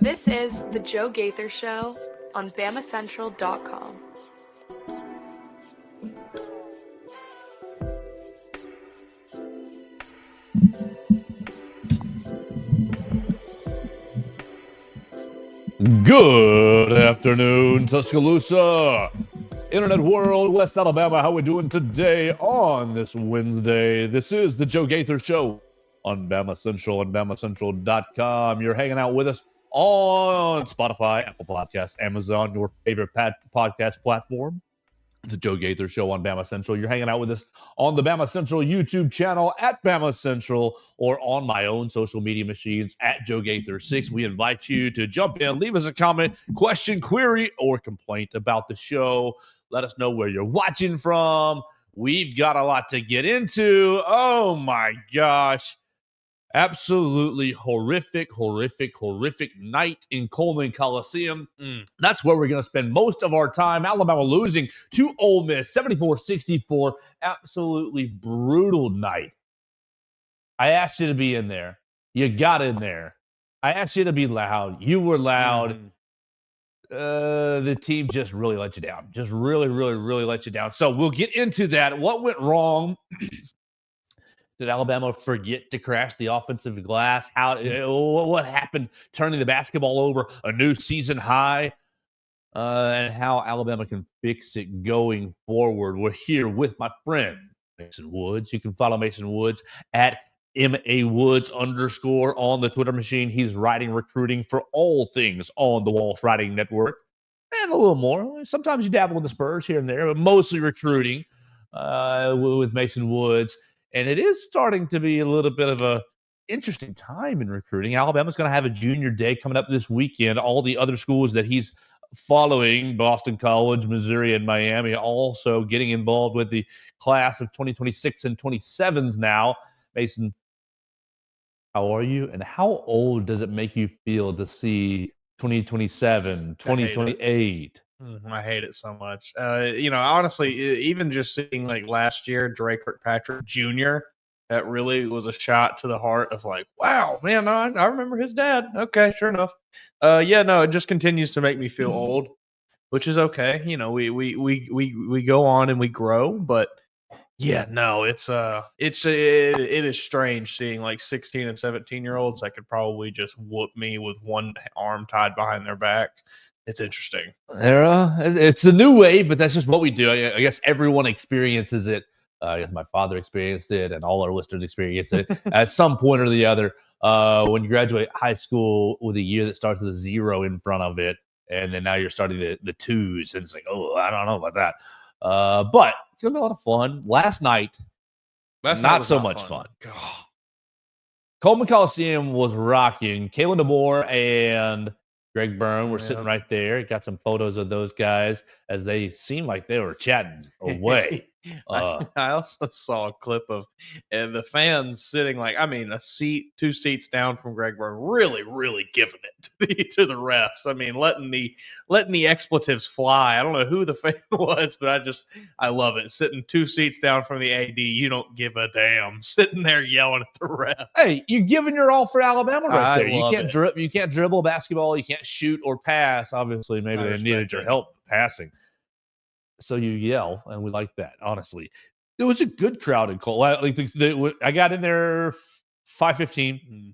This is The Joe Gaither Show on BamaCentral.com. Good afternoon, Tuscaloosa, Internet world, West Alabama. How we doing today on this Wednesday? This is the Joe Gaither Show on Bama Central and BamaCentral.com. You're hanging out with us on Spotify, Apple Podcasts, Amazon, your favorite podcast platform. The Joe Gaither Show on Bama Central. You're hanging out with us on the Bama Central YouTube channel at Bama Central or on my own social media machines at Joe Gaither6. We invite you to jump in, leave us a comment, question, query, or complaint about the show. Let us know where you're watching from. We've got a lot to get into. Oh my gosh. Absolutely horrific night in Coleman Coliseum. That's where we're going to spend most of our time. Alabama losing to Ole Miss, 74-64. Absolutely brutal night. I asked you to be in there. You got in there. I asked you to be loud. You were loud. The team just really let you down. Just really let you down. So we'll get into that. What went wrong? Did Alabama forget to crash the offensive glass? What happened turning the basketball over a new season high? And how Alabama can fix it going forward. We're here with my friend, Mason Woods. You can follow Mason Woods at MAWoods_ on the Twitter machine. He's writing recruiting for all things on the Walsh Writing Network. And a little more. Sometimes you dabble with the Spurs here and there, but mostly recruiting with Mason Woods. And it is starting to be a little bit of a interesting time in recruiting. Alabama's going to have a junior day coming up this weekend. All the other schools that he's following, Boston College, Missouri, and Miami, also getting involved with the class of 2026 and 27s now. Mason, how are you? And how old does it make you feel to see 2027, 2028? I hate it so much. Honestly, even just seeing like last year, Drake Kirkpatrick Jr., that really was a shot to the heart of like, wow, man, I remember his dad. Okay, sure enough. It just continues to make me feel old, which is okay. You know, we go on and we grow, but yeah, no, it is strange seeing like 16 and 17-year-olds that could probably just whoop me with one arm tied behind their back. It's interesting. It's a new way, but that's just what we do. I guess everyone experiences it. I guess my father experienced it, and all our listeners experience it at some point or the other. When you graduate high school with a year that starts with a 0 in front of it, and then now you're starting the twos, and it's like, oh, I don't know about that. But it's gonna be a lot of fun. Last night not so much fun. Coleman Coliseum was rocking. Kalen DeBoer and Greg Byrne were sitting right there. Got some photos of those guys as they seemed like they were chatting away. I also saw a clip of the fans sitting two seats down from Greg Byrne, really giving it to the refs. I mean, letting the expletives fly. I don't know who the fan was, but I love it. Sitting 2 seats down from the AD, you don't give a damn. Sitting there yelling at the refs. Hey, you're giving your all for Alabama right there. You can't dribble basketball. You can't shoot or pass. Obviously, maybe they needed your help passing. So you yell, and we like that, honestly. It was a good crowd in Cole. I got in there 5:15.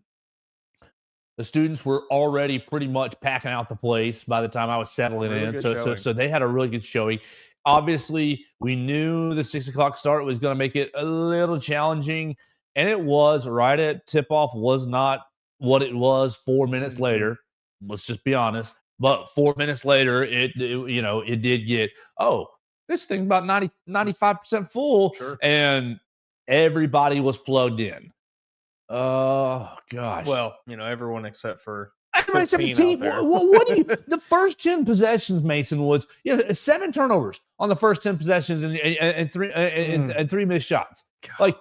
The students were already pretty much packing out the place by the time I was settling in. So they had a really good showing. Obviously, we knew the 6 o'clock start was going to make it a little challenging, and it was. Right at tip-off was not what it was 4 minutes later. Let's just be honest. But 4 minutes later, it did get, this thing's about 95% full. Sure. And everybody was plugged in. Oh, gosh. Well, everyone except for everybody except the team. What do you? The first 10 possessions, Mason Woods, 7 turnovers on the first 10 possessions and three missed shots. Golly.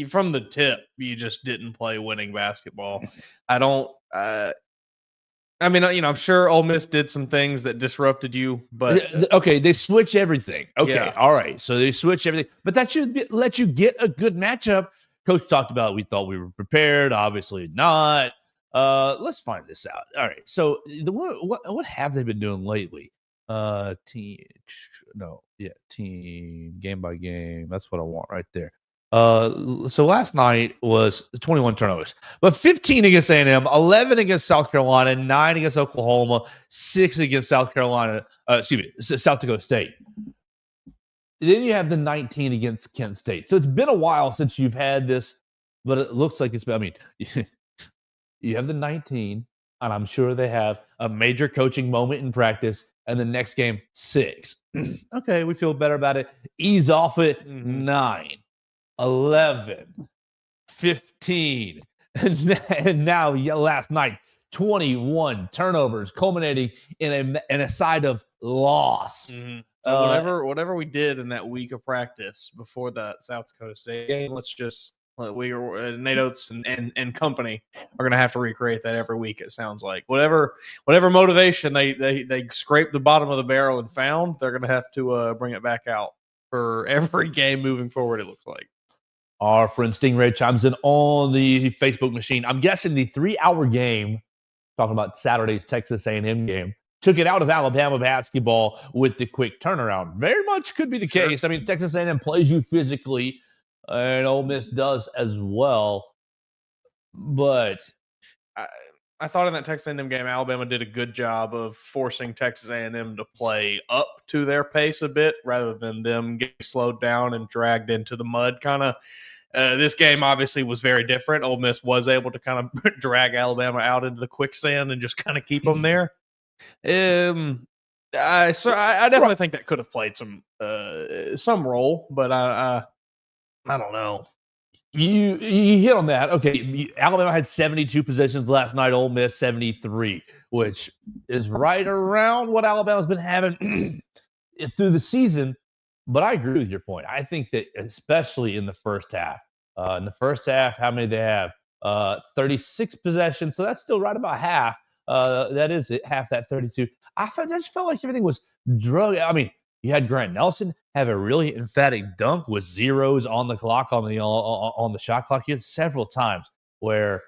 From the tip, you just didn't play winning basketball. I mean, I'm sure Ole Miss did some things that disrupted you, but Okay, they switch everything. Okay, Yeah. all right. So they switch everything, but that should let you get a good matchup. Coach talked about we thought we were prepared. Obviously not. Let's find this out. All right. So what have they been doing lately? Team, no, yeah, team game by game. That's what I want right there. So last night was 21 turnovers, but 15 against A&M, 11 against South Carolina, 9 against Oklahoma, 6 against South Carolina. South Dakota State. Then you have the 19 against Kent State. So it's been a while since you've had this, but it looks like it's been. I mean, you have the 19, and I'm sure they have a major coaching moment in practice, and the next game 6. Okay, we feel better about it. Ease off it. 9, 11, 15, and now last night 21 turnovers, culminating in a side of loss. So whatever we did in that week of practice before that South Dakota State game, Nate Oates and company are going to have to recreate that every week. It sounds like whatever motivation they scraped the bottom of the barrel and found, they're going to have to bring it back out for every game moving forward. It looks like. Our friend Stingray chimes in on the Facebook machine. I'm guessing the 3-hour game, talking about Saturday's Texas A&M game, took it out of Alabama basketball with the quick turnaround. Very much could be the case. I mean, Texas A&M plays you physically, and Ole Miss does as well. But I thought in that Texas A&M game, Alabama did a good job of forcing Texas A&M to play up to their pace a bit rather than them getting slowed down and dragged into the mud. Kind of, this game obviously was very different. Ole Miss was able to kind of drag Alabama out into the quicksand and just kind of keep them there. I definitely think that could have played some role, but I don't know. You hit on that. Okay, Alabama had 72 possessions last night. Ole Miss 73, which is right around what Alabama's been having through the season. But I agree with your point. I think that especially in the first half. In the first half, how many they have? 36 possessions. So that's still right about half. That is it, half that 32. I just felt like everything was drug. I mean, you had Grant Nelson have a really emphatic dunk with zeros on the clock on the shot clock. He had several times where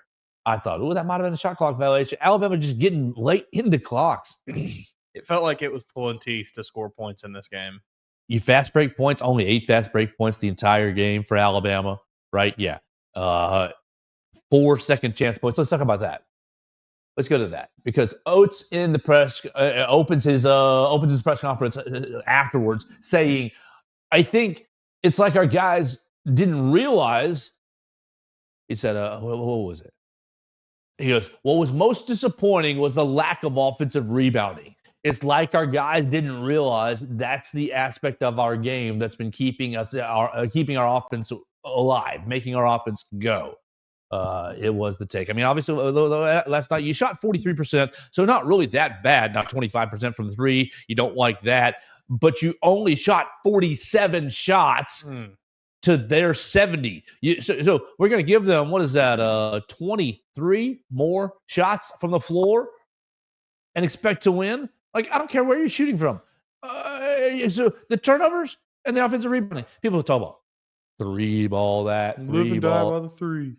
I thought, "Oh, that might have been a shot clock violation." Alabama just getting late into clocks. It felt like it was pulling teeth to score points in this game. You fast break points, only 8 fast break points the entire game for Alabama, right? Yeah. 4 second chance points. Let's talk about that. Let's go to that because Oates in the press opens his press conference afterwards saying, "I think it's like our guys didn't realize." He said, "What was it?" He goes, "What was most disappointing was the lack of offensive rebounding. It's like our guys didn't realize that's the aspect of our game that's been keeping our offense alive, making our offense go." It was the take. I mean, obviously, last night you shot 43%, so not really that bad. Not 25% from 3. You don't like that, but you only shot 47 shots to their 70. So we're going to give them, what is that, 23 more shots from the floor and expect to win? Like, I don't care where you're shooting from. So the turnovers and the offensive rebounding. People talk about 3-ball that, 3-ball. By the 3.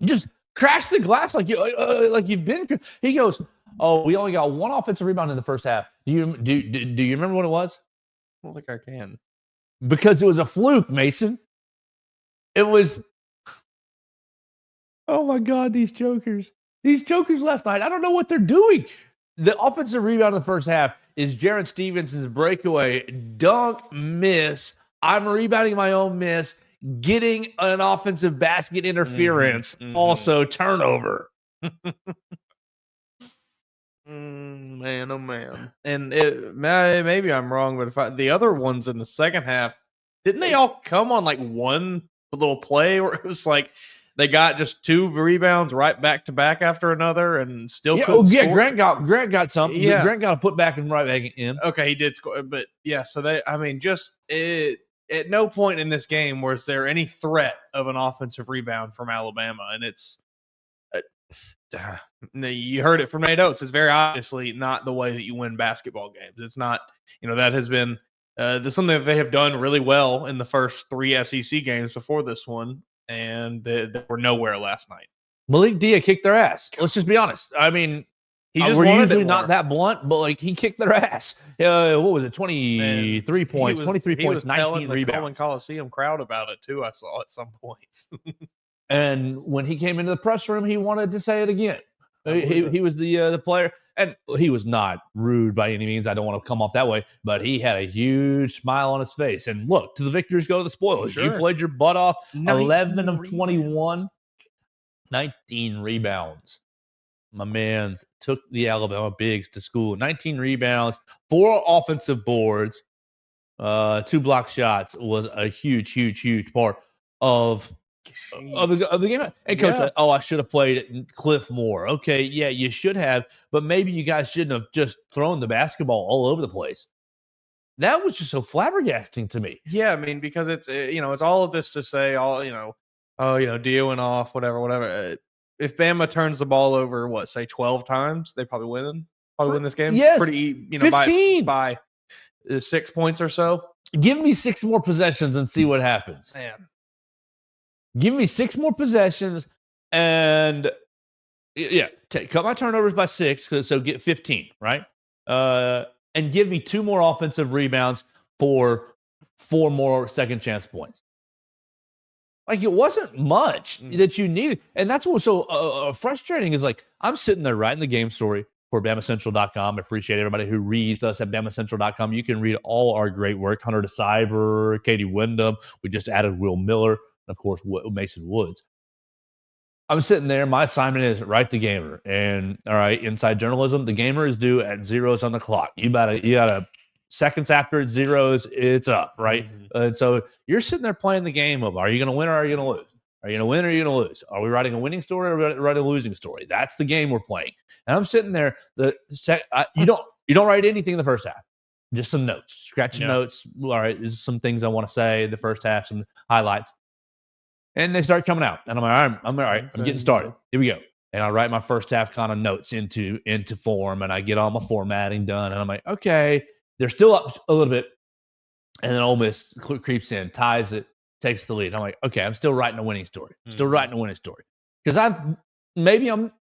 Just crash the glass like you've been. He goes, "Oh, we only got 1 offensive rebound in the first half. Do you remember what it was?" I don't think I can. Because it was a fluke, Mason. It was. Oh my God, these jokers last night. I don't know what they're doing. The offensive rebound in the first half is Jaron Stevenson's breakaway dunk miss. I'm rebounding my own miss. Getting an offensive basket interference, also turnover. Man, oh man. And maybe I'm wrong, but the other ones in the second half, didn't they all come on like one little play where it was like they got just 2 rebounds right back to back after another and still couldn't score? Grant got something. Yeah. Grant got a put back and right back in. Okay, he did score, but yeah. So at no point in this game was there any threat of an offensive rebound from Alabama, and it's You heard it from Nate Oates. It's very obviously not the way that you win basketball games. It's not, that has been something that they have done really well in the first 3 SEC games before this one, and they were nowhere last night. Malik Dia kicked their ass. Let's just be honest. I mean, we're usually not that blunt, but like he kicked their ass. What was it? 23 points, 23 points, 19 rebounds. The Coleman Coliseum crowd about it too. I saw at some points. And when he came into the press room, he wanted to say it again. He was the player, and he was not rude by any means. I don't want to come off that way, but he had a huge smile on his face. And look, to the victors go the spoils. Sure. You played your butt off. 11 of 21, 19 rebounds. My man's took the Alabama Bigs to school. 19 rebounds, 4 offensive boards, 2 block shots was a huge part of the game. Hey, coach, I should have played Cliff more. Okay, yeah, you should have, but maybe you guys shouldn't have just thrown the basketball all over the place. That was just so flabbergasting to me. Yeah, I mean, because it's it's all of this to say Dia went off, whatever. If Bama turns the ball over, say 12 times, they probably win this game. Yes, pretty 15 by 6 points or so. Give me 6 more possessions and see what happens. Man. Give me 6 more possessions and cut my turnovers by 6, so get 15, right? And give me 2 more offensive rebounds for 4 more second chance points. Like, it wasn't much that you needed. And that's what was so frustrating is, like, I'm sitting there writing the game story for BamaCentral.com. I appreciate everybody who reads us at BamaCentral.com. You can read all our great work. Hunter DeCyber, Katie Wyndham. We just added Will Miller. And, of course, Mason Woods. I'm sitting there. My assignment is write the gamer. And, all right, inside journalism, the gamer is due at zeros on the clock. You gotta seconds after it zeros, it's up, right? Mm-hmm. And so you're sitting there playing the game of, are you going to win or are you going to lose? Are you going to win or are you going to lose? Are we writing a winning story or are we writing a losing story? That's the game we're playing. And I'm sitting there. You don't write anything in the first half. Just some notes, scratching notes. All right, this is some things I want to say. The first half, some highlights. And they start coming out. And I'm like, all right, I'm getting started. Here we go. And I write my first half kind of notes into form, and I get all my formatting done. And I'm like, okay, they're still up a little bit. And then Ole Miss creeps in, ties it, takes the lead. I'm like, okay, I'm still writing a winning story. Still writing a winning story. Because maybe I'm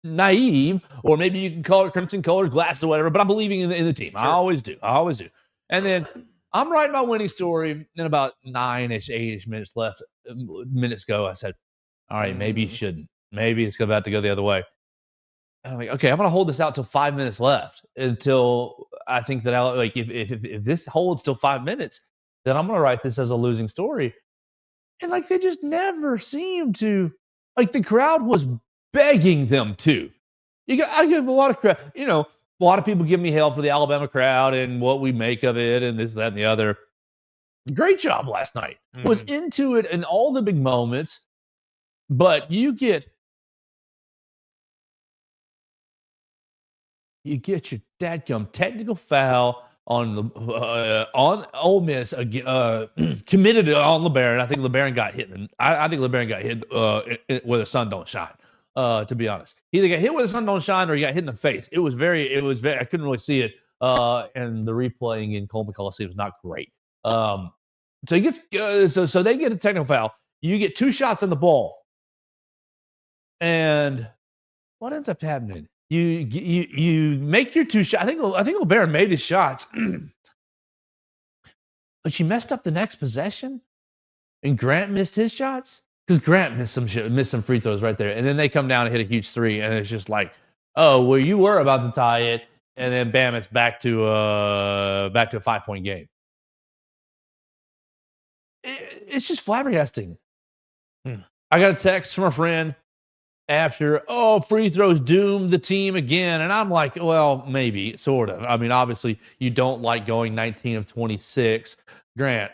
naive, or maybe you can call it crimson-colored glasses or whatever, but I'm believing in the team. Sure. I always do. And then I'm writing my winning story. Then about 9-ish, 8-ish minutes go, I said, all right, maybe you shouldn't. Maybe it's about to go the other way. And I'm like, okay, I'm going to hold this out till 5 minutes left until I think that if this holds till 5 minutes, then I'm going to write this as a losing story. And like, they just never seem to, like, the crowd was begging them to. I give a lot of credit. A lot of people give me hell for the Alabama crowd and what we make of it and this, that, and the other. Great job last night. Was into it in all the big moments, but you get your dadgum technical foul on Ole Miss committed on LeBaron. I think LeBaron got hit. I think LeBaron got hit where the sun don't shine. To be honest, he either got hit where the sun don't shine or he got hit in the face. It was very. I couldn't really see it. And the replaying in Coleman Coliseum was not great. So he gets so they get a technical foul. You get 2 shots on the ball, and what ends up happening? You make your 2 shots. I think LeBaron made his shots, but you messed up the next possession, and Grant missed his shots because Grant missed some free throws right there, and then they come down and hit a huge 3, and it's just like, oh well, you were about to tie it, and then bam, it's back to a 5-point game. It's just flabbergasting. I got a text from a friend after, free throws doomed the team again. And I'm like, well, maybe, sort of. I mean, obviously, you don't like going 19 of 26. Grant,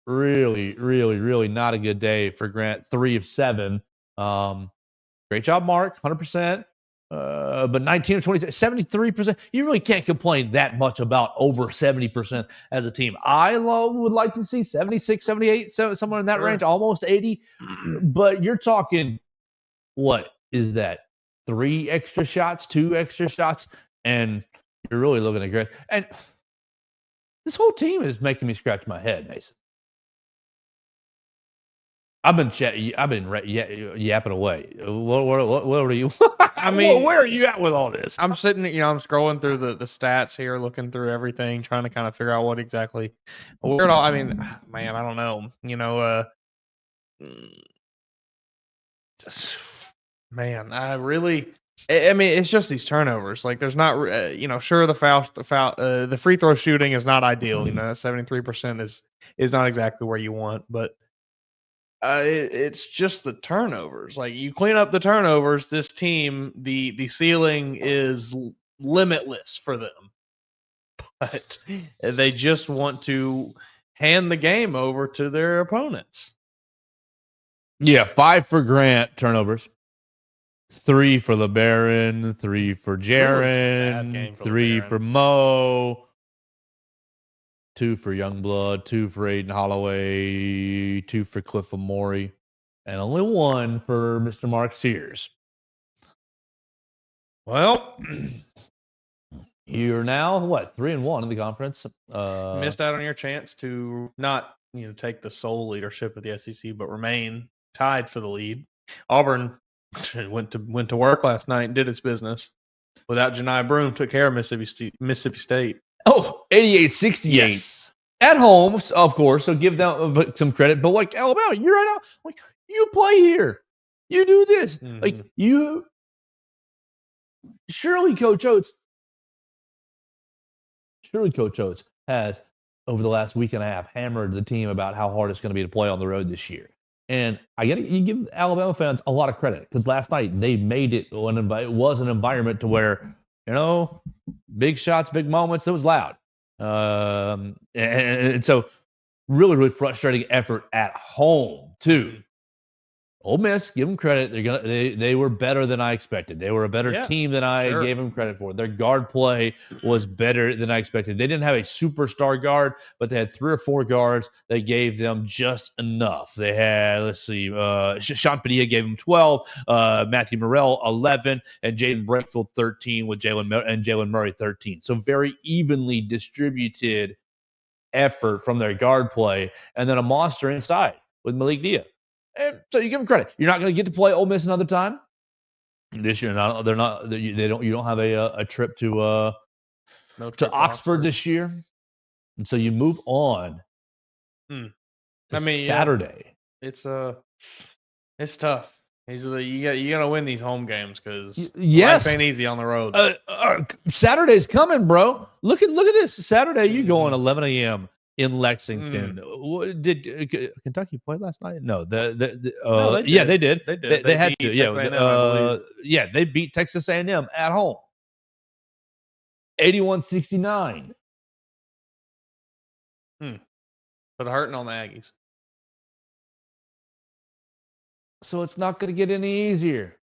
really, really, really not a good day for Grant. 3 of 7. Great job, Mark, 100%. But 19 of 26, 73%. You really can't complain that much about over 70% as a team. I would like to see 76, 78, somewhere in that range, almost 80. But you're talking, what is that? 2 extra shots, and you're really looking at great. And this whole team is making me scratch my head, Mason. I've been yapping away. What are you? I mean, where are you at with all this? I'm sitting, I'm scrolling through the stats here, looking through everything, trying to kind of figure out what exactly where it all. I mean, man, I don't know. Man, I mean, it's just these turnovers. Like, there's not, sure, the free throw shooting is not ideal. 73% is not exactly where you want, but it's just the turnovers. Like, you clean up the turnovers, this team, the ceiling is limitless for them. But they just want to hand the game over to their opponents. Yeah, 5 for Grant turnovers, 3 for LeBaron, 3 for Jaren, 3 for Mo, 2 for Youngblood, 2 for Aiden Holloway, 2 for Cliff Amori, and only 1 for Mr. Mark Sears. Well, you're now 3-1 in the conference. Missed out on your chance to not take the sole leadership of the SEC, but remain tied for the lead. Auburn went to work last night and did its business without Janai Broome. Took care of Mississippi State. Oh, 88-68. Yes. At home, of course, so give them some credit. But like Alabama, you're right now. Like, you play here. You do this. Mm-hmm. Like, you surely Coach Oates has, over the last week and a half, hammered the team about how hard it's going to be to play on the road this year. And you give Alabama fans a lot of credit, because last night they made it when it was an environment to where, big shots, big moments. It was loud. And so really, really frustrating effort at home too. Ole Miss, give them credit. They were better than I expected. They were a better team than I gave them credit for. Their guard play was better than I expected. They didn't have a superstar guard, but they had 3 or 4 guards that gave them just enough. They had, Sean Padilla gave them 12, Matthew Morrell 11, and Jaden Breckfield 13 with Jalen Murray 13. So very evenly distributed effort from their guard play, and then a monster inside with Malik Dia. And so you give them credit. You're not going to get to play Ole Miss another time this year. You don't have a trip to Oxford this year, and so you move on. Saturday. It's tough. You got to win these home games, because life ain't easy on the road. Saturday's coming, bro. Look at this. Saturday, you go on 11 a.m. in Lexington. Did Kentucky play last night? No. They did. They did. They had to. Yeah. They beat Texas A&M at home. 81-69. But hurting on the Aggies. So it's not going to get any easier.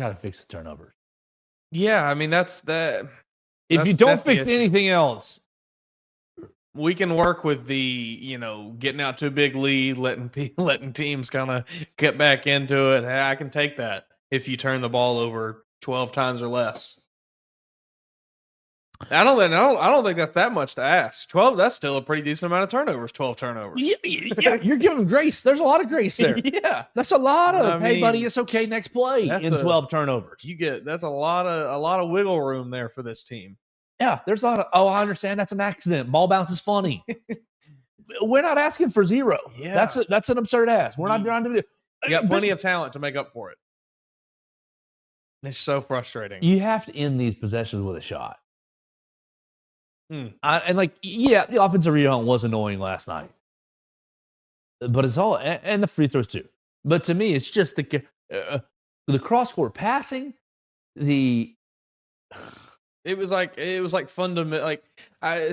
Got to fix the turnovers. Yeah, I mean, that's that. If you don't fix anything else, we can work with the, getting out to a big lead, letting teams kind of get back into it. Hey, I can take that if you turn the ball over 12 times or less. I don't think that's that much to ask. 12, that's still a pretty decent amount of turnovers. 12 turnovers. Yeah, you're giving grace. There's a lot of grace there. Yeah, that's a lot of. Hey, buddy, it's okay. Next play in 12 turnovers. That's a lot of wiggle room there for this team. Yeah, there's a lot of. Oh, I understand. That's an accident. Ball bounce is funny. We're not asking for 0. Yeah, that's an absurd ask. We're not trying to do. You got plenty of talent to make up for it. It's so frustrating. You have to end these possessions with a shot. The offensive rebound was annoying last night, but it's all and the free throws too. But to me, it's just the cross-court passing. It was like fundamental,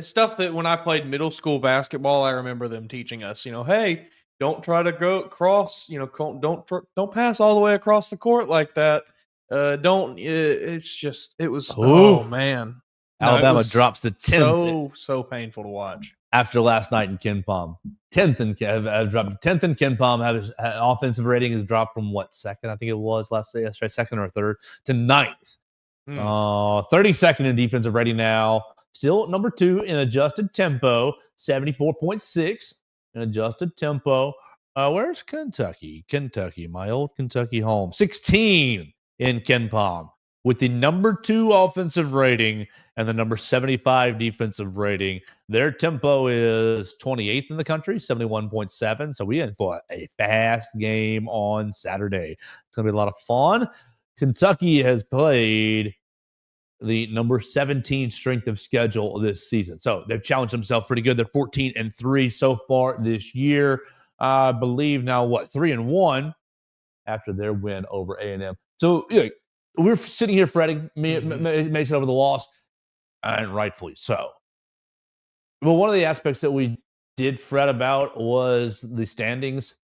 stuff that when I played middle school basketball, I remember them teaching us. Hey, don't try to go across. Don't pass all the way across the court like that. Oh man. Alabama drops to 10th. So painful to watch. after last night in KenPom. 10th in KenPom. His offensive rating has dropped from second? I think it was yesterday, second or third, to ninth. 32nd in defensive rating now. Still number 2 in adjusted tempo, 74.6 in adjusted tempo. Where's Kentucky? Kentucky, my old Kentucky home. 16 in KenPom with the number 2 offensive rating and the number 75 defensive rating. Their tempo is 28th in the country, 71.7. So we in for a fast game on Saturday. It's going to be a lot of fun. Kentucky has played the number 17 strength of schedule this season. So they've challenged themselves pretty good. They're 14-3 so far this year. I believe now 3-1 after their win over A&M. So we're sitting here fretting Mason over the loss, and rightfully so. But one of the aspects that we did fret about was the standings.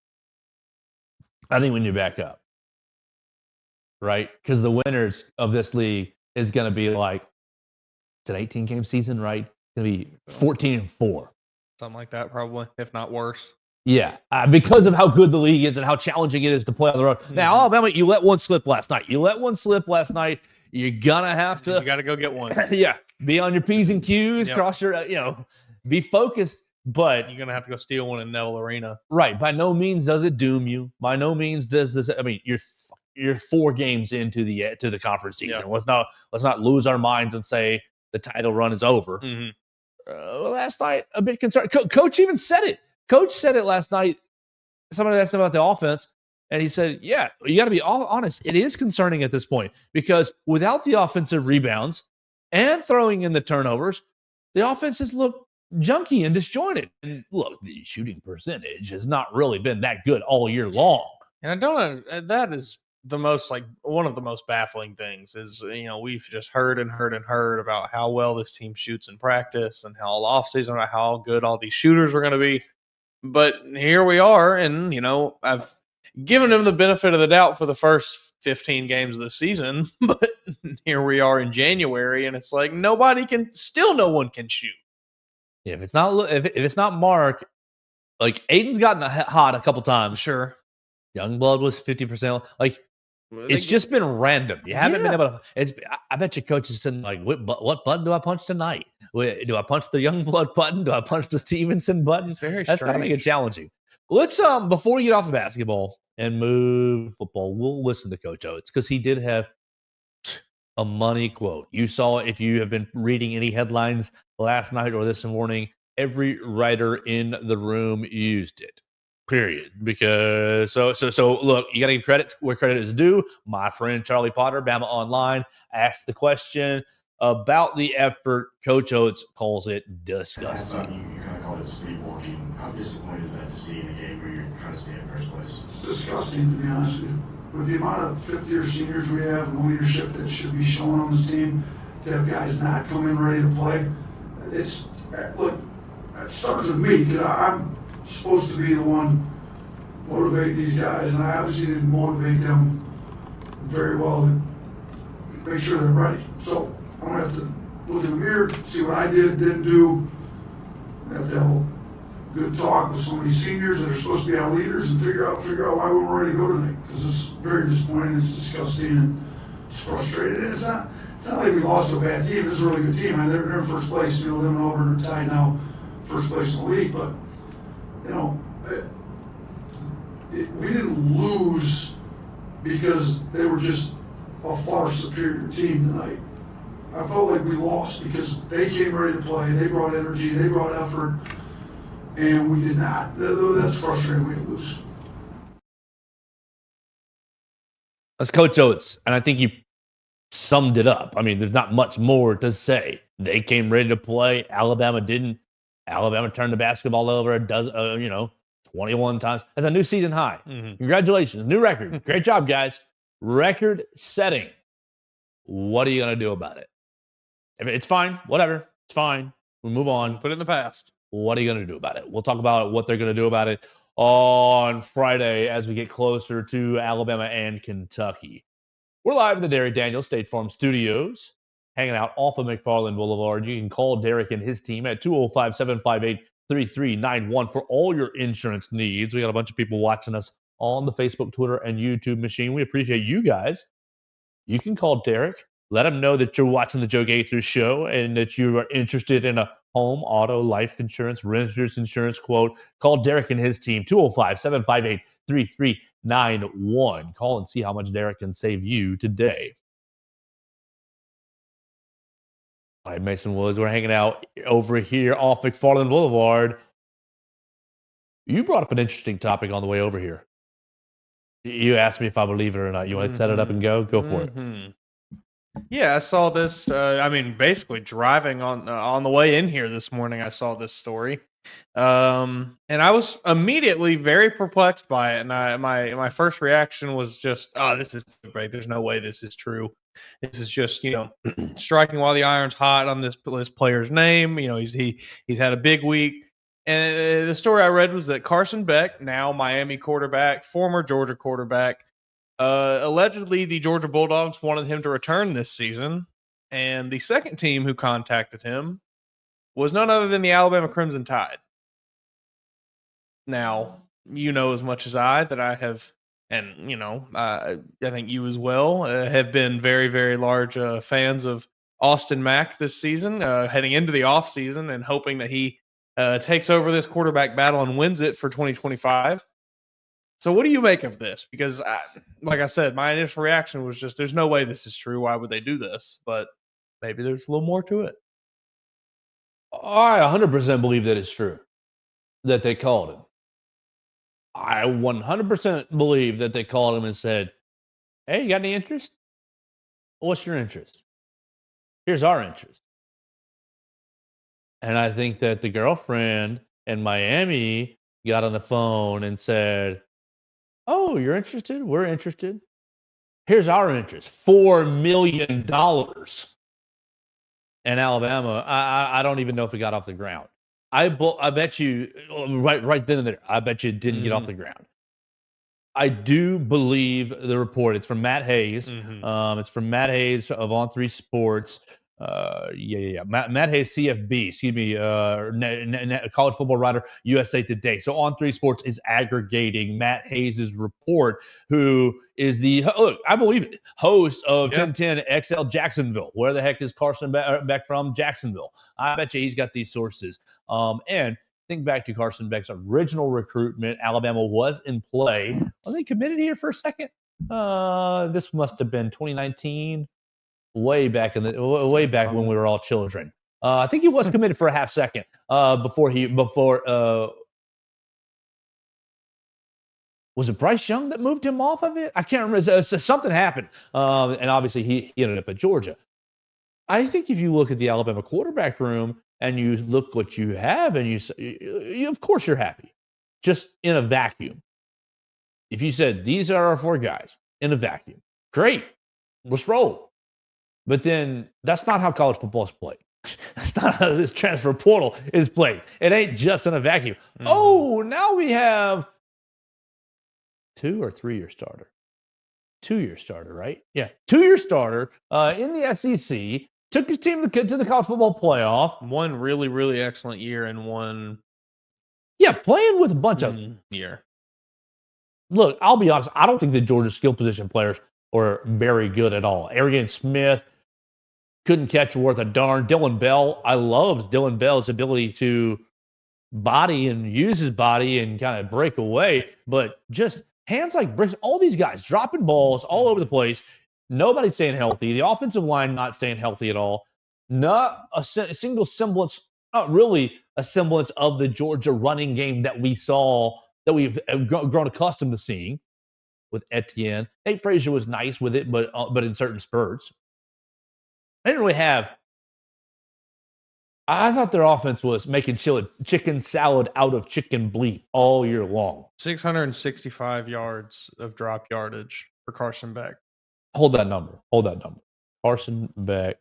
I think we need to back up, right? Because the winners of this league is going to be it's an 18-game season, right? It's going to be 14-4. Something like that, probably, if not worse. Yeah, because of how good the league is and how challenging it is to play on the road. Now, Alabama, you let one slip last night. You're going to have to. You got to go get one. Yeah, be on your P's and Q's, cross your, be focused. But you're going to have to go steal one in Neville Arena. Right. By no means does it doom you. By no means does this. I mean, you're 4 games into the conference season. Yeah. Let's not lose our minds and say the title run is over. Last night, a bit concerned. Coach even said it. Coach said it last night. Somebody asked him about the offense, and he said, yeah, you got to be honest. It is concerning at this point because without the offensive rebounds and throwing in the turnovers, the offense has looked junky and disjointed. And look, the shooting percentage has not really been that good all year long. And I don't know, that is the most, one of the most baffling things is, we've just heard about how well this team shoots in practice and how all offseason about how good all these shooters were going to be. But here we are, and, I've given them the benefit of the doubt for the first 15 games of the season, but here we are in January, and it's like no one can shoot. If it's not Mark, Aiden's gotten hot a couple times. Sure. Youngblood was 50%. It's just been random. You haven't been able to. I bet your coach is saying, what button do I punch tonight? Do I punch the Youngblood button? Do I punch the Stevenson button? That's got to make it challenging. Let's before we get off the basketball and move football, we'll listen to Coach Oates because he did have a money quote. You saw if you have been reading any headlines last night or this morning, every writer in the room used it. Period. Because so look, you got to give credit where credit is due. My friend Charlie Potter, Bama Online, asked the question about the effort. Coach Oates calls it disgusting. You kind of called it sleepwalking. How disappointing is that to see in a game where you're trying to stay in first place? It's disgusting, to be honest with you. With the amount of fifth-year seniors we have and the leadership that should be shown on this team, to have guys not come in ready to play, it starts with me because I'm supposed to be the one motivating these guys, and I obviously didn't motivate them very well to make sure they're ready. So I'm gonna have to look in the mirror, see what I didn't do. I have to have a good talk with some of these seniors that are supposed to be our leaders and figure out why we weren't ready to go tonight. Because it's very disappointing, it's disgusting, and it's frustrating. And it's not like we lost to a bad team. This is a really good team. I mean, they're in first place. Them and Auburn are tied now, first place in the league. But we didn't lose because they were just a far superior team tonight. I felt like we lost because they came ready to play. They brought energy. They brought effort. And we did not. That's a frustrating way to lose. That's Coach Oates. And I think you summed it up. I mean, there's not much more to say. They came ready to play. Alabama didn't. Alabama turned the basketball over a dozen, 21 times. That's a new season high. Congratulations. New record. Great job, guys. Record setting. What are you going to do about it? If it's fine. Whatever. It's fine. We'll move on. Put it in the past. What are you going to do about it? We'll talk about what they're going to do about it on Friday as we get closer to Alabama and Kentucky. We're live in the Derek Daniels State Farm Studios, hanging out off of McFarland Boulevard. You can call Derek and his team at 205-758 3391 for all your insurance needs. We got a bunch of people watching us on the Facebook, Twitter, and YouTube machine. We appreciate you guys. You can call Derek. Let him know that you're watching the Joe Gaither Show and that you are interested in a home, auto, life insurance, renter's insurance quote. Call Derek and his team, 205-758-3391. Call and see how much Derek can save you today. All right, Mason Woods, we're hanging out over here off McFarland Boulevard. You brought up an interesting topic on the way over here. You asked me if I believe it or not. You want to set it up and go? Go for it. Yeah, I saw this. Basically driving on the way in here this morning, I saw this story, and I was immediately very perplexed by it. And my first reaction was just, "Oh, this is great. There's no way this is true. This is just striking while the iron's hot on this player's name. He's had a big week." And the story I read was that Carson Beck, now Miami quarterback, former Georgia quarterback. Allegedly, the Georgia Bulldogs wanted him to return this season, and the second team who contacted him was none other than the Alabama Crimson Tide. Now, you know as much as I that I have, and I think you as well, have been very, very large fans of Austin Mack this season, heading into the offseason and hoping that he takes over this quarterback battle and wins it for 2025. So what do you make of this? Because, like I said, my initial reaction was just, there's no way this is true. Why would they do this? But maybe there's a little more to it. I 100% believe that it's true, that they called him. I 100% believe that they called him and said, hey, you got any interest? What's your interest? Here's our interest. And I think that the girlfriend in Miami got on the phone and said, oh, you're interested? We're interested. Here's our interest, $4 million. And Alabama, I don't even know if it got off the ground. I bet you, right then and there, I bet you it didn't get off the ground. I do believe the report. It's from Matt Hayes. It's from Matt Hayes of On3 Sports. Matt Hayes, CFB, excuse me, college football writer, USA Today. So On3 Sports is aggregating Matt Hayes' report, who is I believe it, host of 1010 XL Jacksonville. Where the heck is Carson Beck from? Jacksonville. I bet you he's got these sources. And think back to Carson Beck's original recruitment. Alabama was in play. Are they committed here for a second? This must have been 2019. Way back when we were all children. I think he was committed for a half second before was it Bryce Young that moved him off of it? I can't remember. Something happened, and obviously he ended up at Georgia. I think if you look at the Alabama quarterback room and you look what you have, and you of course you're happy, just in a vacuum. If you said these are our four guys in a vacuum, great, let's roll. But then that's not how college football is played. That's not how this transfer portal is played. It ain't just in a vacuum. Oh, now we have 2 or 3 year starter. 2-year starter, right? Yeah, 2-year starter in the SEC. Took his team to the college football playoff. One really, really excellent year and one. Yeah, playing with a bunch of year. Look, I'll be honest. I don't think the Georgia skill position players were very good at all. Arian Smith couldn't catch worth a darn. Dylan Bell, I loved Dylan Bell's ability to body and use his body and kind of break away, but just hands like bricks. All these guys dropping balls all over the place. Nobody's staying healthy. The offensive line not staying healthy at all. Not a single semblance, not really a semblance of the Georgia running game that we saw, that we've grown accustomed to seeing with Etienne. Nate Frazier was nice with it, but in certain spurts. They didn't really have. I thought their offense was making chicken salad out of chicken bleep all year long. 665 yards of drop yardage for Carson Beck. Hold that number. Carson Beck.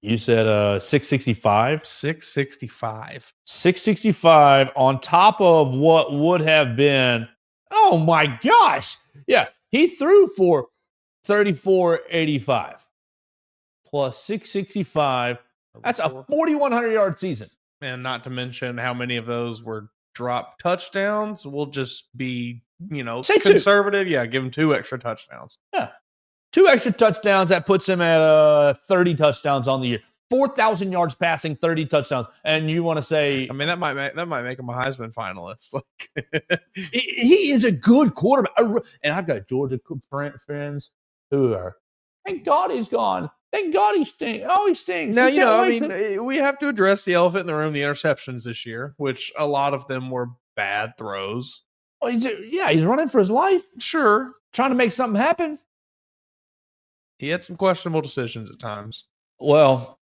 You said 665? 665. 665 on top of what would have been. Oh my gosh. Yeah, he threw for 3485. Plus 665. That's a 4,100 yard season. And not to mention how many of those were drop touchdowns. We'll just be, Say 2. conservative. Yeah, give him 2 extra touchdowns. Yeah. 2 extra touchdowns. That puts him at 30 touchdowns on the year. 4,000 yards passing, 30 touchdowns. And you want to say... I mean, that might make him a Heisman finalist. He is a good quarterback. And I've got Georgia friends who are, thank God he's gone. Thank God he stinks. Oh, he stinks. Now, we have to address the elephant in the room, the interceptions this year, which a lot of them were bad throws. Oh, he's running for his life. Sure. Trying to make something happen. He had some questionable decisions at times. Well,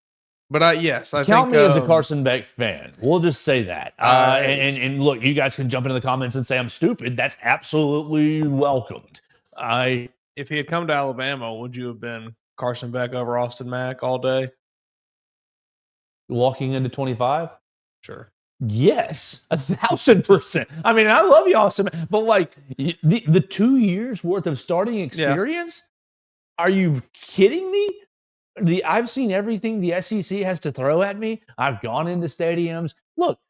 but yes, I count think, me as a Carson Beck fan. We'll just say that. And look, you guys can jump into the comments and say I'm stupid. That's absolutely welcomed. If he had come to Alabama, would you have been Carson Beck over Austin Mack all day? Walking into 25? Sure. Yes, 1,000%. I mean, I love you, Austin, but like the 2 years worth of starting experience. Yeah. Are you kidding me? I've seen everything the SEC has to throw at me. I've gone into stadiums. Look,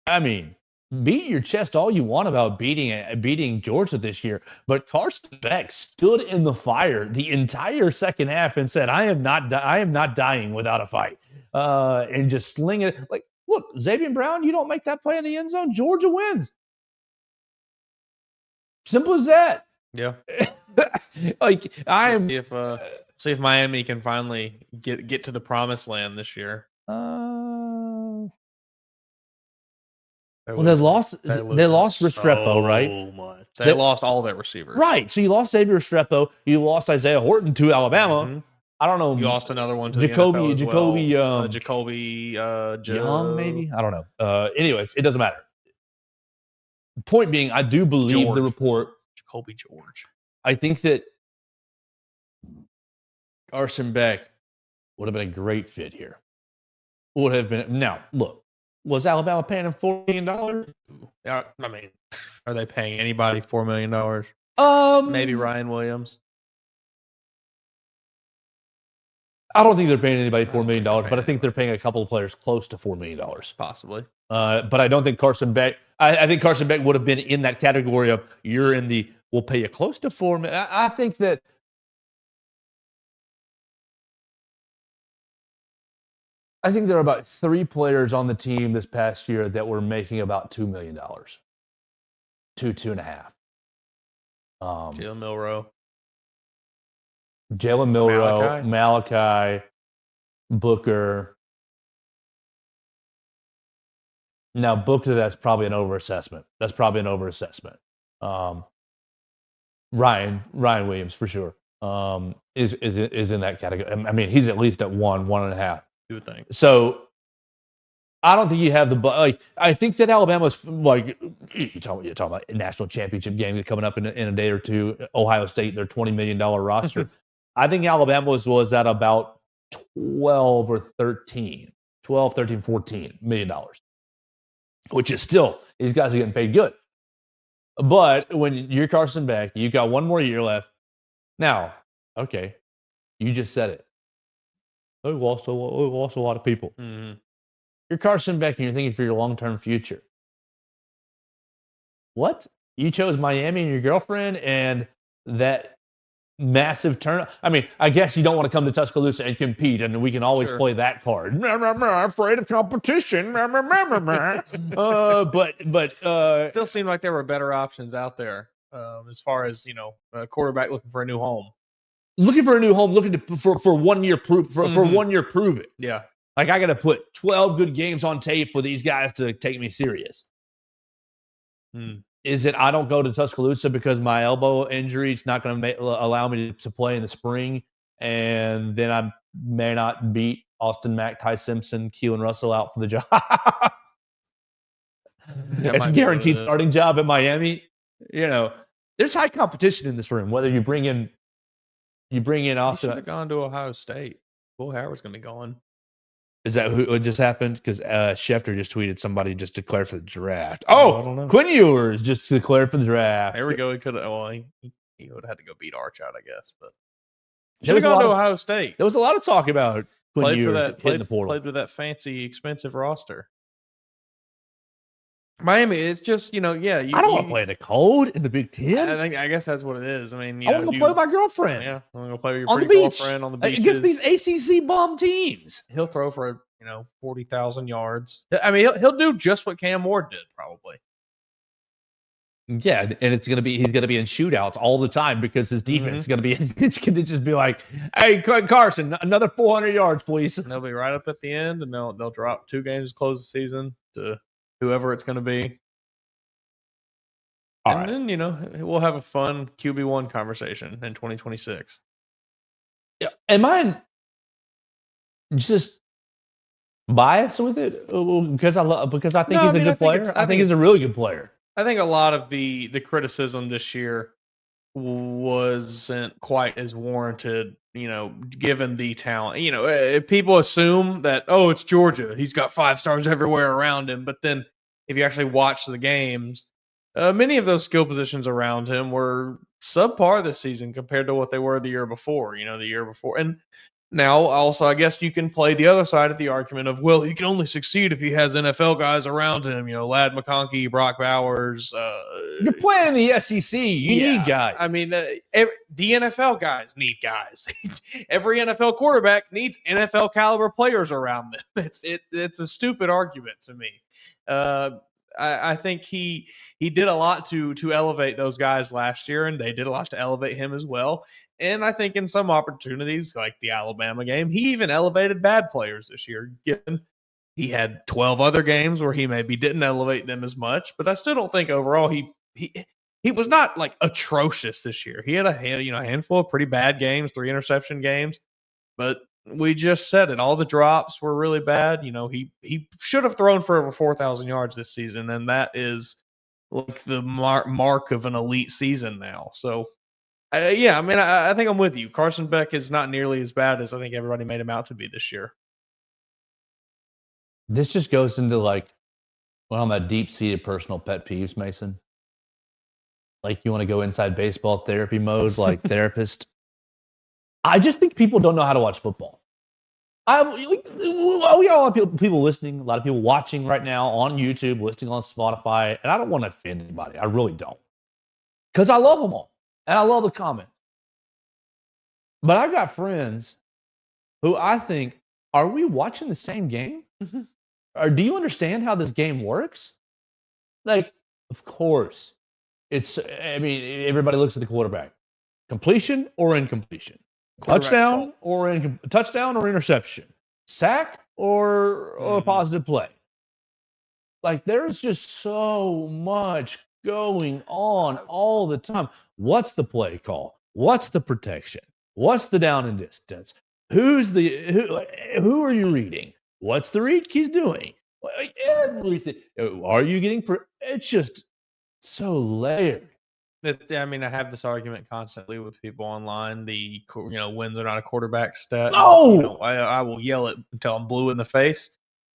I mean, beat your chest all you want about beating Georgia this year, but Carson Beck stood in the fire the entire second half and said, "I am not dying without a fight," and just sling it. Like, look, Xavier Brown, you don't make that play in the end zone, Georgia wins. Simple as that. Yeah. Like See if Miami can finally get to the promised land this year. Well, they lost Restrepo, right? Much. They lost all their receivers. Right. So you lost Xavier Restrepo. You lost Isaiah Horton to Alabama. Mm-hmm. I don't know. You lost another one to Jacoby Young, maybe. I don't know. Anyways, it doesn't matter. Point being, I do believe the report. Jacoby George. I think that Carson Beck would have been a great fit here. Would have been. Now, look, was Alabama paying him $4 million? Yeah, I mean, are they paying anybody $4 million? Maybe Ryan Williams. I don't think they're paying anybody $4 million, but I think they're paying a couple of players close to $4 million. Possibly. But I don't think Carson Beck. I think Carson Beck would have been in that category of you're in the we'll pay you close to $4 million. I think that. I think there are about 3 players on the team this past year that were making about $2 million. 2.5. Jalen Milroe. Malachi, Booker. Now, Booker, that's probably an overassessment. Ryan Williams, for sure, is in that category. I mean, he's at least at 1.5. You would think. So, I don't think you have the I think that Alabama's like you're talking about a national championship game coming up in a day or two. Ohio State, their $20 million roster. I think Alabama was at about 12 or 13, 14 million dollars, which is still, these guys are getting paid good. But when you're Carson Beck, you got 1 more year left. Now, okay, you just said it. We lost a lot of people. Mm-hmm. You're Carson Beck and you're thinking for your long-term future. What? You chose Miami and your girlfriend and that massive turn. I mean, I guess you don't want to come to Tuscaloosa and compete, and we can always play that card. Afraid of competition. But still seemed like there were better options out there as far as a quarterback looking for a new home. Looking for 1 year proof for 1 year prove it. Yeah. Like I got to put 12 good games on tape for these guys to take me serious. Is it I don't go to Tuscaloosa because my elbow injury is not going to allow me to play in the spring, and then I may not beat Austin Mack, Ty Simpson, Keelan Russell out for the job. It's a guaranteed starting job at Miami. There's high competition in this room. Whether you bring in Austin. He should have gone to Ohio State. Will Howard's going to be gone. Is that what just happened? Because Schefter just tweeted somebody just declared for the draft. Oh, I don't know. Quinn Ewers just declared for the draft. There we go. He could have. Well, he would have had to go beat Arch out, I guess. But should have gone to Ohio State. There was a lot of talk about 20 years Played hitting the portal. with that fancy, expensive roster. Miami, it's just I don't want to play in the cold in the Big Ten. I guess that's what it is. I mean, I want to go play with my girlfriend. Yeah, I'm gonna play with your on the pretty beach girlfriend on the beach against these ACC bum teams. He'll throw for 40,000 yards. I mean, he'll do just what Cam Ward did, probably. Yeah, and he's gonna be in shootouts all the time because his defense is gonna be. It's gonna just be like, hey, Carson, another 400 yards, please. And they'll be right up at the end, and they'll drop 2 games to close the season to whoever it's gonna be. All and right. then we'll have a fun QB1 conversation in 2026. Yeah, am I just biased with it because I think he's a good player? I think he's a really good player. I think a lot of the criticism this year wasn't quite as warranted, given the talent. People assume that, it's Georgia. He's got 5 stars everywhere around him. But then if you actually watch the games, many of those skill positions around him were subpar this season compared to what they were the year before, And now, also, I guess you can play the other side of the argument of, well, he can only succeed if he has NFL guys around him, Lad McConkey, Brock Bowers. You're playing in the SEC. You need guys. I mean, the NFL guys need guys. Every NFL quarterback needs NFL caliber players around them. It's a stupid argument to me. I think he did a lot to elevate those guys last year, and they did a lot to elevate him as well. And I think in some opportunities, like the Alabama game, he even elevated bad players this year. Given he had 12 other games where he maybe didn't elevate them as much, but I still don't think overall he was not like atrocious this year. He had a handful of pretty bad games, 3 interception games, but we just said it. All the drops were really bad. He should have thrown for over 4,000 yards this season, and that is like the mark of an elite season now. So, I think I'm with you. Carson Beck is not nearly as bad as I think everybody made him out to be this year. This just goes into one of my deep-seated personal pet peeves, Mason. Like you want to go inside baseball therapy mode, like therapist. I just think people don't know how to watch football. We got a lot of people listening, a lot of people watching right now on YouTube, listening on Spotify, and I don't want to offend anybody. I really don't. Because I love them all, and I love the comments. But I've got friends who I think, are we watching the same game? Or do you understand how this game works? Like, of course. Everybody looks at the quarterback. Completion or incompletion? Touchdown or interception, sack or a positive play. Like there's just so much going on all the time. What's the play call? What's the protection? What's the down and distance? Who are you reading? What's the read keys doing? Everything. Are you getting? It's just so layered. I have this argument constantly with people online. The wins are not a quarterback stat. No, I will yell it until I'm blue in the face.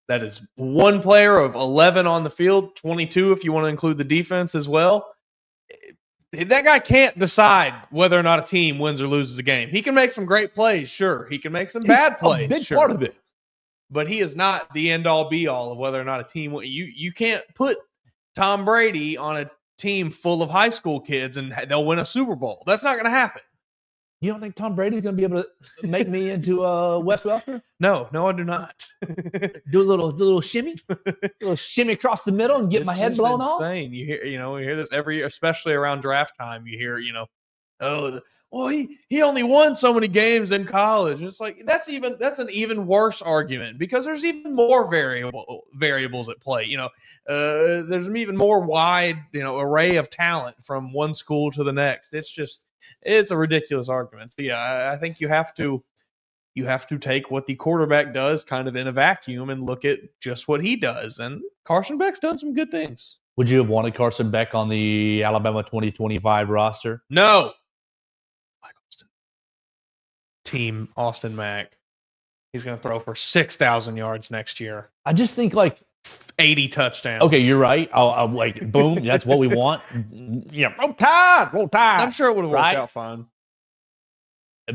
That is one player of 11 on the field, 22 if you want to include the defense as well. That guy can't decide whether or not a team wins or loses a game. He can make some great plays, sure. He can make some bad plays, a big sure. part of it. But he is not the end all be all of whether or not a team. You can't put Tom Brady on a team full of high school kids and they'll win a Super Bowl. That's not going to happen. You don't think Tom Brady's going to be able to make me into Wes Welker? No, I do not. Do a little shimmy, across the middle and get my head blown off. Insane. You hear this every year, especially around draft time. You hear, he only won so many games in college. It's like that's an even worse argument because there's even more variables at play. There's an even more wide array of talent from one school to the next. It's a ridiculous argument. So yeah, I think you have to take what the quarterback does kind of in a vacuum and look at just what he does. And Carson Beck's done some good things. Would you have wanted Carson Beck on the Alabama 2025 roster? No. Team Austin Mack. He's going to throw for 6,000 yards next year. I just think 80 touchdowns. Okay, you're right. I'll boom. That's what we want. Yeah, roll tide. I'm sure it would have worked out fine.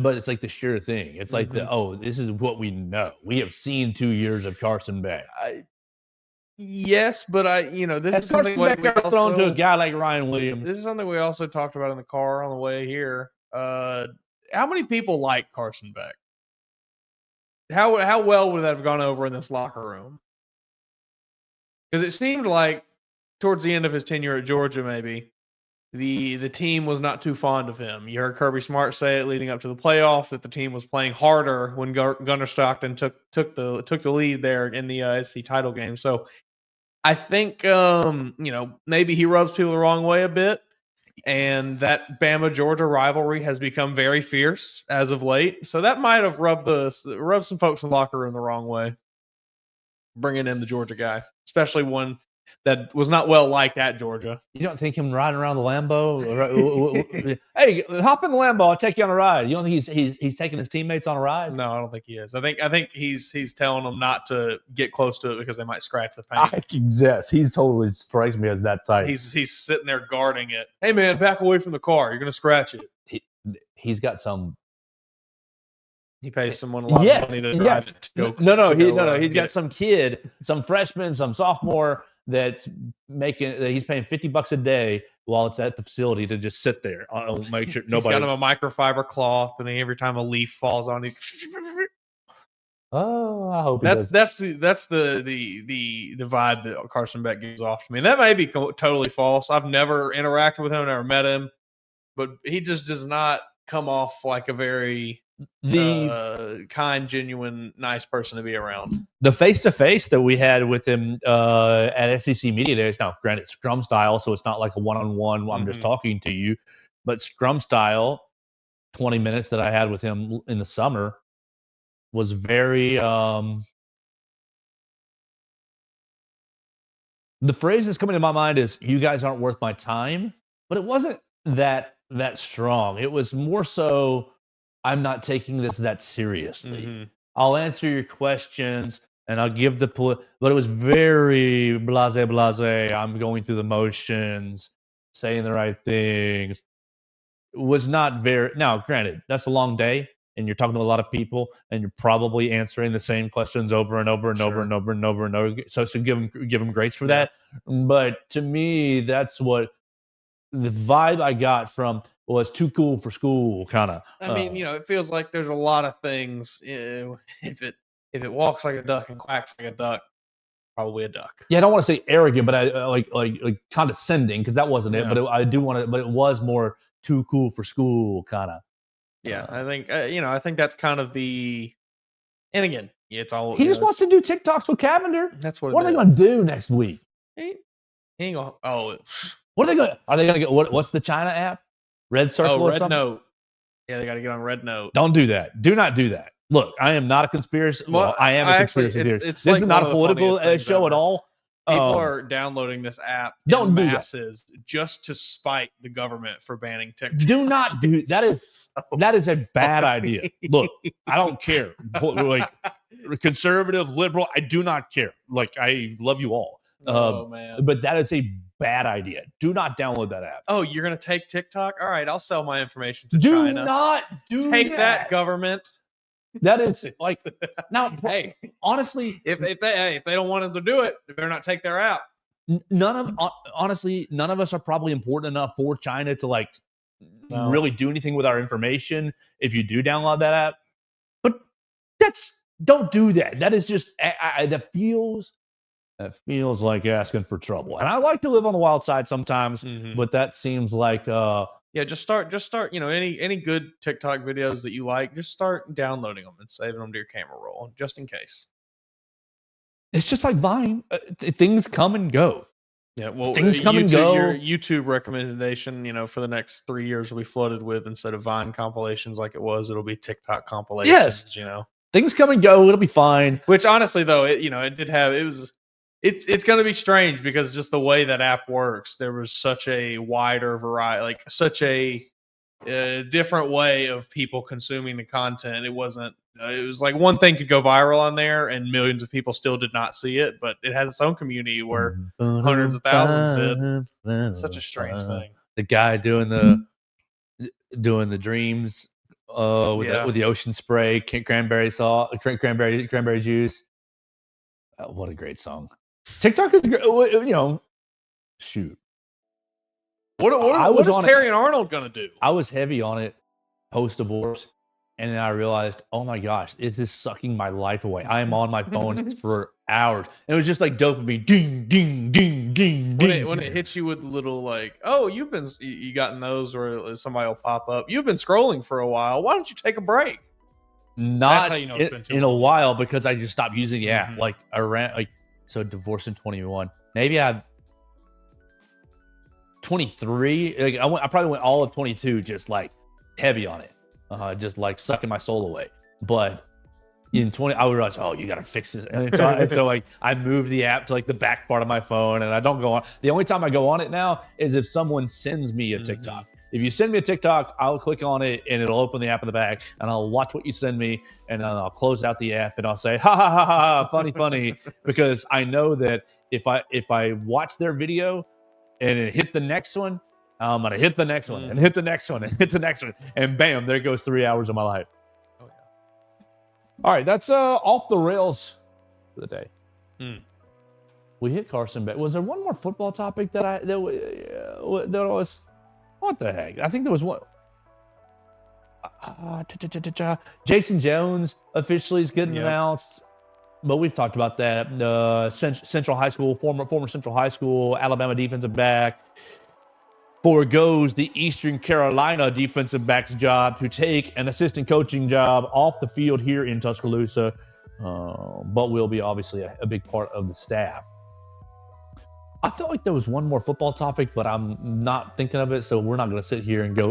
but it's like the sure thing. It's like this is what we know. We have seen 2 years of Carson Beck. Yes, but this Has is something Carson Beck we ever thrown to a also, guy like Ryan Williams? this is something we also talked about in the car on the way here. How many people like Carson Beck? How well would that have gone over in this locker room? Because it seemed like towards the end of his tenure at Georgia, maybe the team was not too fond of him. You heard Kirby Smart say it leading up to the playoff that the team was playing harder when Gunnar Stockton took the lead there in the SC title game. So I think maybe he rubs people the wrong way a bit, and that Bama Georgia rivalry has become very fierce as of late. So that might have rubbed some folks in the locker room the wrong way, bringing in the Georgia guy, especially one that was not well liked at Georgia. You don't think him riding around the Lambo? Hey, hop in the Lambo. I'll take you on a ride. You don't think he's taking his teammates on a ride? No, I don't think he is. I think he's telling them not to get close to it because they might scratch the paint. Yes, he totally strikes me as that type. He's sitting there guarding it. Hey man, back away from the car. You're gonna scratch it. He's got some. He pays someone a lot of money to drive it. He's got some kid, some freshman, some sophomore that's he's paying $50 a day while it's at the facility to just sit there. I'll make sure nobody. He's got him a microfiber cloth, and every time a leaf falls on it. Oh, I hope that's the vibe that Carson Beck gives off to me. And that may be totally false. I've never interacted with him, never met him, but he just does not come off like a very kind, genuine, nice person to be around. The face-to-face that we had with him at SEC Media Days, now granted scrum style, so it's not like a one-on-one, I'm just talking to you, but scrum style, 20 minutes that I had with him in the summer was very the phrase that's coming to my mind is, you guys aren't worth my time, but it wasn't that strong. It was more so, I'm not taking this that seriously. I'll answer your questions and I'll give but it was very blase. I'm going through the motions, saying the right things. It was not very. Now, granted, that's a long day, and you're talking to a lot of people, and you're probably answering the same questions over and over and over and over and over and over. So give him grace for that. But to me, that's what the vibe I got from was too cool for school, kind of. I mean, it feels like there's a lot of things. If it walks like a duck and quacks like a duck, probably a duck. Yeah, I don't want to say arrogant, but I like condescending, because that wasn't it. But I do want to. But it was more too cool for school, kind of. Yeah, I think I think that's kind of the. And again, it's all. He just wants to do TikToks with Cavender. That's what. What are they going to do next week? He ain't gonna. Oh. What are they going? Are they going to get what's the China app? Red Circle or Red something? Note. Yeah, they got to get on Red Note. Don't do that. Do not do that. Look, I am not a conspiracy. Well, I am a conspiracy theorist. This is not a political show at all. People are downloading this app in masses just to spite the government for banning TikTok. Do not do that. That is a bad idea. Look, I don't care. Like conservative, liberal, I do not care. Like, I love you all. Man. But that is a bad idea. Do not download that app. Oh, you're going to take TikTok? All right, I'll sell my information to Do China. not take that, government. That is like now. Hey, honestly, if they don't want them to do it, they better not take their app. None of us are probably important enough for China to really do anything with our information. If you do download that app, but don't do that. That is just that feels like asking for trouble. And I like to live on the wild side sometimes, but that seems like just start, any good TikTok videos that you like, just start downloading them and saving them to your camera roll, just in case. It's just like Vine. Things come and go. Yeah, well, things come and go. Your YouTube recommendation, for the next 3 years will be flooded with, instead of Vine compilations like it was, it'll be TikTok compilations. Yes. Things come and go. It'll be fine. Which honestly, though, it's going to be strange because just the way that app works, there was such a wider variety, such a different way of people consuming the content. It wasn't. It was like one thing could go viral on there, and millions of people still did not see it. But it has its own community where hundreds of thousands did. Such a strange thing. The guy doing the dreams with the ocean spray, cranberry juice. What a great song! TikTok is great. Shoot. What is Terry and Arnold gonna do? I was heavy on it post divorce, and then I realized, oh my gosh, it is sucking my life away. I am on my phone for hours. And it was just like dopamine, ding, ding, ding, ding, ding. When it hits you with little like, oh, you gotten those, or somebody will pop up. You've been scrolling for a while. Why don't you take a break? That's how you know it's been too long. A while, because I just stopped using the app. Like around so divorced in 21. Maybe I 23. Like I probably went all of 22 just like heavy on it. Just like sucking my soul away. But in 20, I would realize, oh, you got to fix this. And so like I moved the app to like the back part of my phone, and I don't go on. The only time I go on it now is if someone sends me a TikTok. If you send me a TikTok, I'll click on it and it'll open the app in the back, and I'll watch what you send me, and then I'll close out the app and I'll say, ha ha ha ha, funny, because I know that if I watch their video and it hit the next one, I'm gonna hit the next one and hit the next one and hit the next one, and bam, there goes 3 hours of my life. Oh yeah. All right, that's off the rails for the day. We hit Carson Beck. Was there one more football topic that was? What the heck? I think there was one. Jason Jones officially is getting announced, but we've talked about that. Central High School, former Central High School, Alabama defensive back, forgoes the Eastern Carolina defensive back's job to take an assistant coaching job off the field here in Tuscaloosa, but will be obviously a big part of the staff. I felt like there was one more football topic, but I'm not thinking of it, so we're not going to sit here and go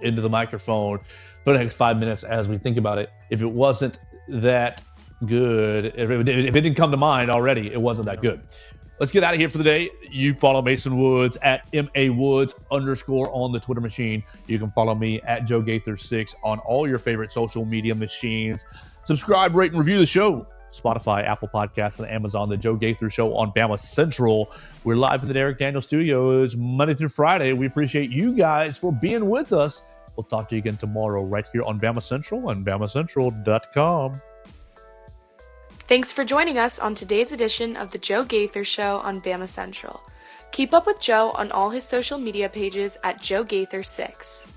into the microphone for the next 5 minutes as we think about it. If it wasn't that good, if it didn't come to mind already, it wasn't that good. Let's get out of here for the day. You follow Mason Woods at MAWoods_ on the Twitter machine. You can follow me at Joe Gaither6 on all your favorite social media machines. Subscribe, rate, and review the show. Spotify, Apple Podcasts, and Amazon. The Joe Gaither Show on Bama Central. We're live at the Derek Daniel Studios Monday through Friday. We appreciate you guys for being with us. We'll talk to you again tomorrow right here on Bama Central and BamaCentral.com. Thanks for joining us on today's edition of the Joe Gaither Show on Bama Central. Keep up with Joe on all his social media pages at Joe Gaither6.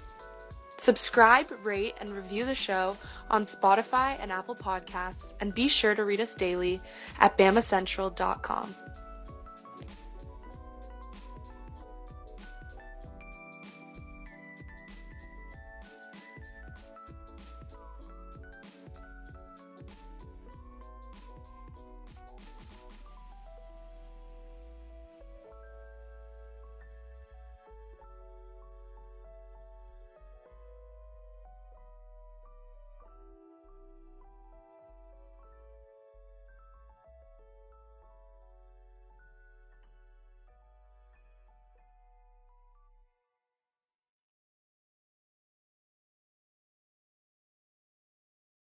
Subscribe, rate, and review the show on Spotify and Apple Podcasts, and be sure to read us daily at BamaCentral.com.